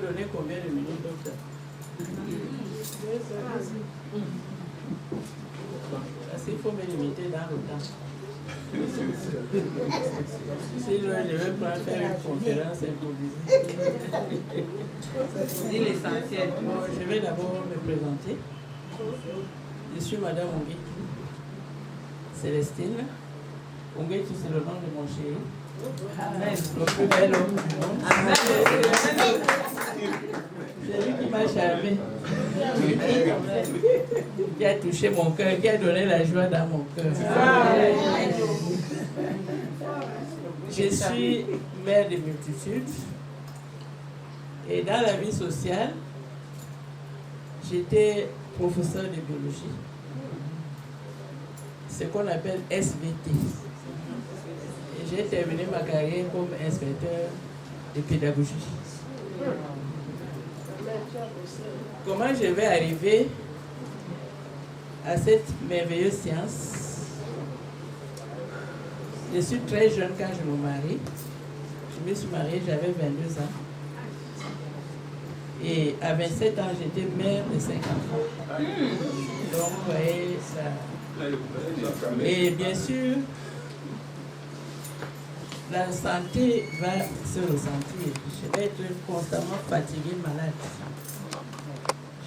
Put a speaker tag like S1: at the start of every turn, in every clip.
S1: donner combien de minutes, docteur? Parce qu'il faut me limiter dans le temps. Sinon, je vais pas faire une conférence improvisée.
S2: Dis l'essentiel.
S1: Bon, je vais d'abord me présenter. Je suis Madame Onguetu Célestine. Onguetu, c'est le nom de mon chéri.
S2: Amen.
S1: Le plus bel homme du monde.
S2: Amen.
S1: C'est lui qui m'a charmé. Qui a touché mon cœur, qui a donné la joie dans mon cœur. Je suis mère de multitudes. Et dans la vie sociale, j'étais professeur de biologie. Ce qu'on appelle SVT. Et j'ai terminé ma carrière comme inspecteur de pédagogie. Comment je vais arriver à cette merveilleuse science? Je suis très jeune quand je me marie. Je me suis mariée, j'avais 22 ans. Et à 27 ans, j'étais mère de 5 enfants. Donc, vous voyez ça. Et bien sûr, la santé va se ressentir. Je vais être constamment fatiguée, malade.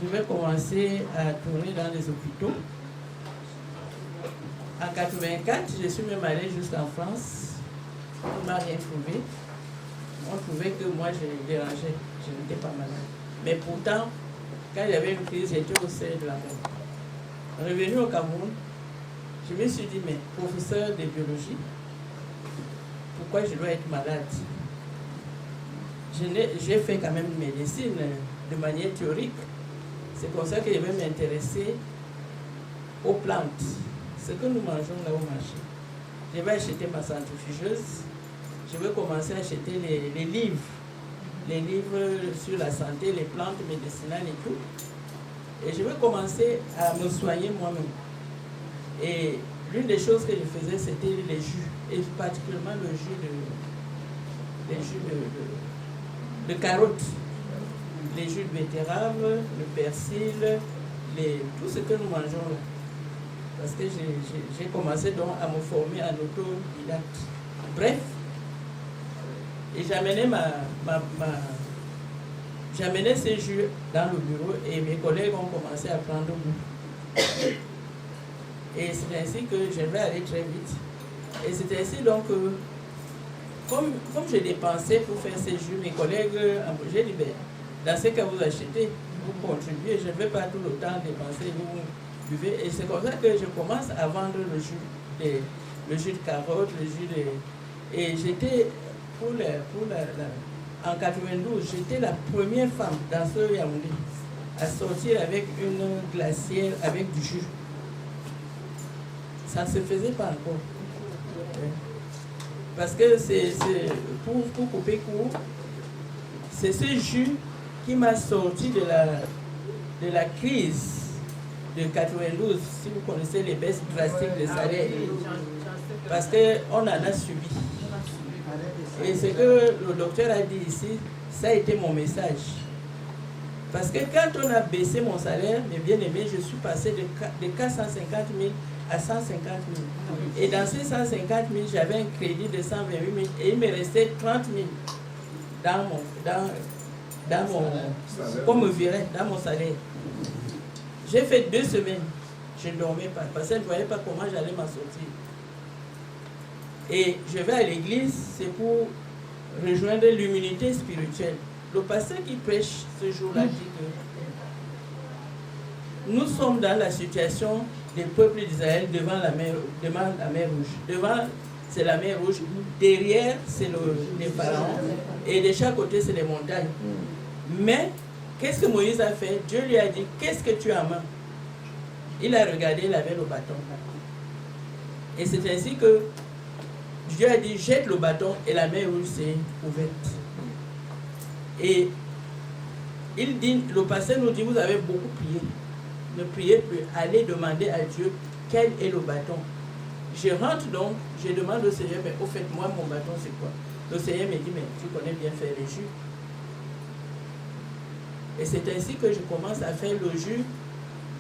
S1: Je vais commencer à tourner dans les hôpitaux. En 1984, je suis même allée jusqu'en France. On ne m'a rien trouvé. On trouvait que moi, je dérangeais. Je n'étais pas malade. Mais pourtant, quand il y avait une crise, j'étais au sein de la mort. Revenu au Cameroun, je me suis dit, mais professeur de biologie, pourquoi je dois être malade? J'ai fait quand même médecine de manière théorique. C'est comme ça que je vais m'intéresser aux plantes, ce que nous mangeons là au marché. Je vais acheter ma centrifugeuse, je vais commencer à acheter les livres sur la santé, les plantes médicinales et tout. Et je vais commencer à me soigner moi-même. Et l'une des choses que je faisais, c'était les jus, et particulièrement le jus de carottes, les jus de betterave, le persil, tout ce que nous mangeons là. Parce que j'ai commencé donc à me former en autodidacte. Bref, et j'amenais ces jus dans le bureau et mes collègues ont commencé à prendre goût. Et c'est ainsi que je vais aller très vite. Et c'est ainsi donc que, comme j'ai dépensé pour faire ces jus, mes collègues, j'ai dit, dans ce que vous achetez, vous contribuez, je ne vais pas tout le temps dépenser, vous buvez. Et c'est comme ça que je commence à vendre le jus de carotte, le jus de... Et j'étais, en 92, j'étais la première femme dans ce Yaoundé à sortir avec une glacière avec du jus. Ça ne se faisait pas encore. Parce que c'est pour couper court, c'est ce jus qui m'a sorti de la crise de 92, si vous connaissez les baisses drastiques de salaire. Parce qu'on en a subi. Et ce que le docteur a dit ici, ça a été mon message. Parce que quand on a baissé mon salaire, mes bien-aimés, je suis passé de 450 000 à 150 000. Et dans ces 150 000, j'avais un crédit de 128 000 et il me restait 30 000 qu'on me virait dans mon salaire. J'ai fait 2 semaines, je ne dormais pas parce que je ne voyais pas comment j'allais m'en sortir. Et je vais à l'église, c'est pour rejoindre l'immunité spirituelle. Le pasteur qui prêche ce jour-là dit que nous sommes dans la situation des peuples d'Israël devant la mer Rouge. Devant, c'est la mer Rouge. Derrière, c'est les pharaons. Et de chaque côté, c'est les montagnes. Mais, qu'est-ce que Moïse a fait? Dieu lui a dit, qu'est-ce que tu as en main? Il a regardé, il avait le bâton. Et c'est ainsi que Dieu a dit, jette le bâton et la mer Rouge s'est ouverte. Et il dit, le pasteur nous dit, vous avez beaucoup prié. Ne priez plus, allez demander à Dieu quel est le bâton. Je rentre donc, je demande au Seigneur, mais au fait, moi, mon bâton, c'est quoi? Le Seigneur me dit, mais tu connais bien faire les jus. Et c'est ainsi que je commence à faire le jus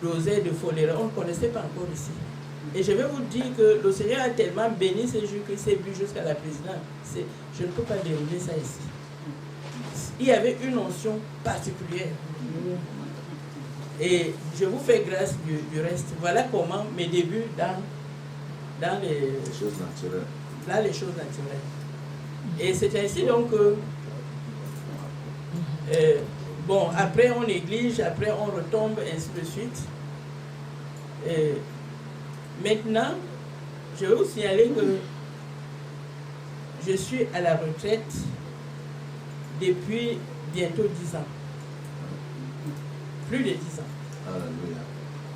S1: d'oseille de Folera. On ne connaissait pas encore ici. Et je vais vous dire que le Seigneur a tellement béni ce jus qu'il s'est bu jusqu'à la présidence. Je ne peux pas dérouler ça ici. Il y avait une onction particulière. Et je vous fais grâce du reste. Voilà comment mes débuts dans les
S3: choses naturelles.
S1: Dans les choses naturelles. Et c'est ainsi donc que, bon, après on néglige, après on retombe, ainsi de suite. Maintenant, je vais vous signaler que je suis à la retraite depuis bientôt 10 ans. Plus de 10 ans.
S3: Alléluia.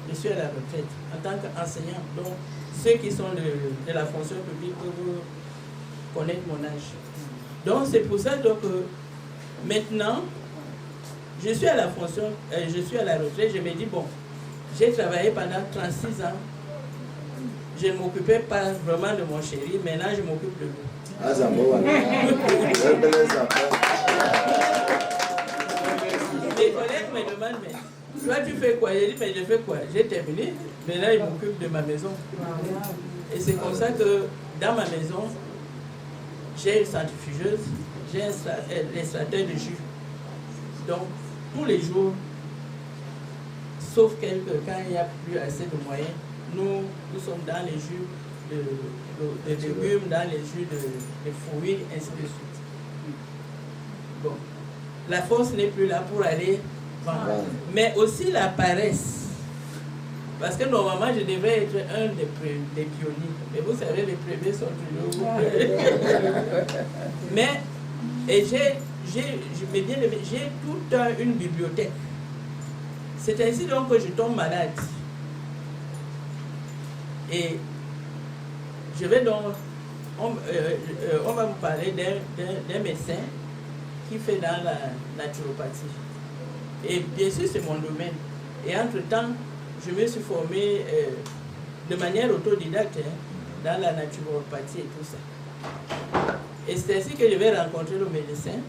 S1: Je suis à la retraite en tant qu'enseignant. Donc, ceux qui sont de la fonction publique peuvent connaître mon âge. Donc, c'est pour ça donc, maintenant, je suis à la fonction, je suis à la retraite. Je me dis, bon, j'ai travaillé pendant 36 ans. Je ne m'occupais pas vraiment de mon chéri. Maintenant, je m'occupe de lui. Les collègues me demandent, mais toi tu fais quoi? J'ai dit, mais je fais quoi? J'ai terminé. Maintenant, il m'occupe de ma maison. Et c'est comme ça que dans ma maison, j'ai une centrifugeuse, j'ai un extracteur de jus. Donc, tous les jours, sauf quand il n'y a plus assez de moyens, nous sommes dans les jus de légumes, dans les jus de fruits, ainsi de suite. Bon. La force n'est plus là pour aller vendre. Mais aussi la paresse. Parce que normalement, je devrais être un des pionniers. Mais vous savez, les premiers sont toujours... Mais, j'ai toute une bibliothèque. C'est ainsi donc que je tombe malade. Et je vais donc... On va vous parler d'un médecin qui fait dans la naturopathie. Et bien sûr, c'est mon domaine. Et entre-temps, je me suis formé de manière autodidacte dans la naturopathie et tout ça. Et c'est ainsi que je vais rencontrer le médecin.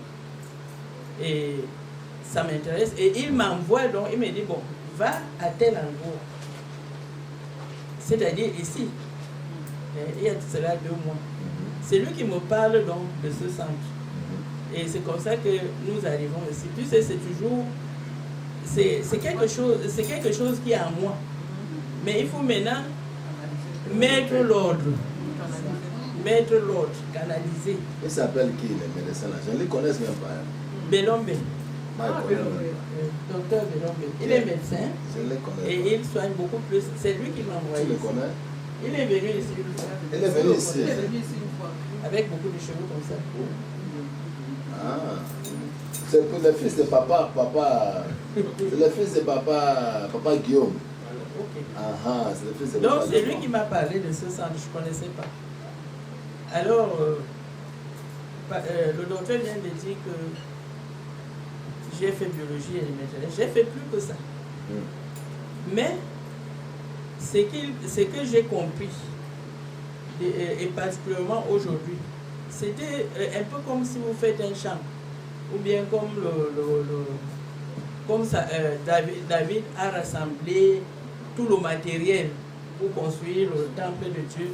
S1: Et ça m'intéresse. Et il m'envoie donc, il me dit, bon, va à tel endroit. C'est-à-dire ici. Il y a cela 2 mois. C'est lui qui me parle donc de ce centre. Et c'est comme ça que nous arrivons ici. Tu sais, c'est toujours... C'est quelque chose qui est en moi. Mais il faut maintenant mettre l'ordre. Mettre l'ordre, canaliser.
S3: Il s'appelle qui, les médecins là? Je ne les connais même pas.
S1: Belombe.
S3: Docteur
S1: Belombe. Il est médecin.
S3: Je les connais.
S1: Et il soigne beaucoup plus. C'est lui qui m'a envoyé.
S3: Tu le connais?
S1: Il est venu ici.
S3: Il est venu ici.
S1: Avec beaucoup de cheveux comme ça.
S3: Ah. C'est pour le fils de papa. C'est le fils de papa Guillaume.
S1: Ok.
S3: Ah, c'est le fils de
S1: Donc
S3: papa
S1: c'est
S3: Guillaume.
S1: lui qui m'a parlé de ce centre, je ne connaissais pas. Alors, le docteur vient de dire que j'ai fait biologie élémentaire. J'ai fait plus que ça. Mais ce que j'ai compris, et particulièrement aujourd'hui, c'était un peu comme si vous faites un champ, ou bien comme ça, David a rassemblé tout le matériel pour construire le temple de Dieu.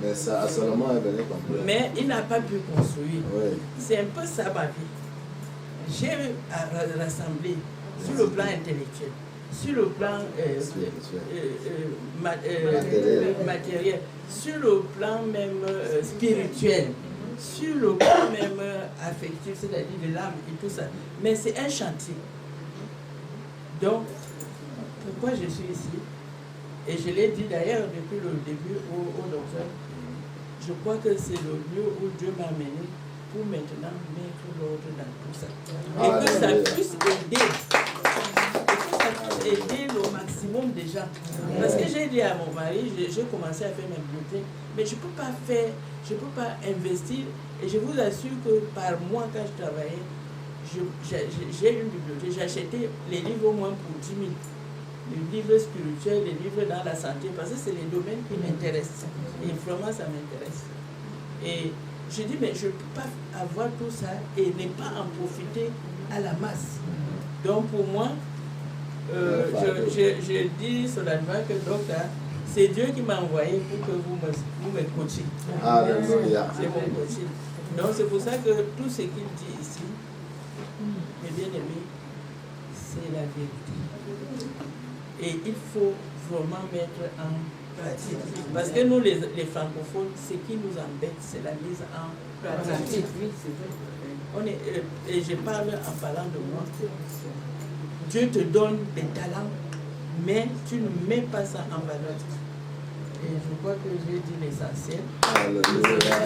S3: Mais ça, Salomon est venu comprendre.
S1: Mais il n'a pas pu construire.
S3: Oui.
S1: C'est un peu ça ma vie. J'ai rassemblé sur le plan intellectuel, sur le plan matériel, sur le plan même spirituel, sur le plan même affectif, c'est-à-dire de l'âme et tout ça. Mais c'est un chantier. Donc, pourquoi je suis ici? Et je l'ai dit d'ailleurs depuis le début au docteur, je crois que c'est le lieu où Dieu m'a amené pour maintenant mettre l'ordre dans tout ça. Et que ça puisse aider le maximum de gens. Parce que j'ai dit à mon mari, j'ai commencé à faire ma bibliothèque, mais je ne peux pas investir. Et je vous assure que par mois, quand je travaillais, j'ai une bibliothèque, j'achetais les livres au moins pour 10 000. Les livres spirituels, les livres dans la santé, parce que c'est les domaines qui m'intéressent. Et vraiment, ça m'intéresse. Et je dis, mais je ne peux pas avoir tout ça et ne pas en profiter à la masse. Donc pour moi, je dis solennellement que donc, c'est Dieu qui m'a envoyé pour que vous me coachiez.
S3: Alléluia.
S1: C'est mon coaching. Donc c'est pour ça que tout ce qu'il dit ici, mes bien-aimés, c'est la vérité. Et il faut vraiment mettre en pratique. Parce que nous, les francophones, ce qui nous embête, c'est la mise en pratique. Et je parle en parlant de moi. Dieu te donne des talents, mais tu ne mets pas ça en valeur. Et je crois que j'ai dit l'essentiel.
S3: Alléluia.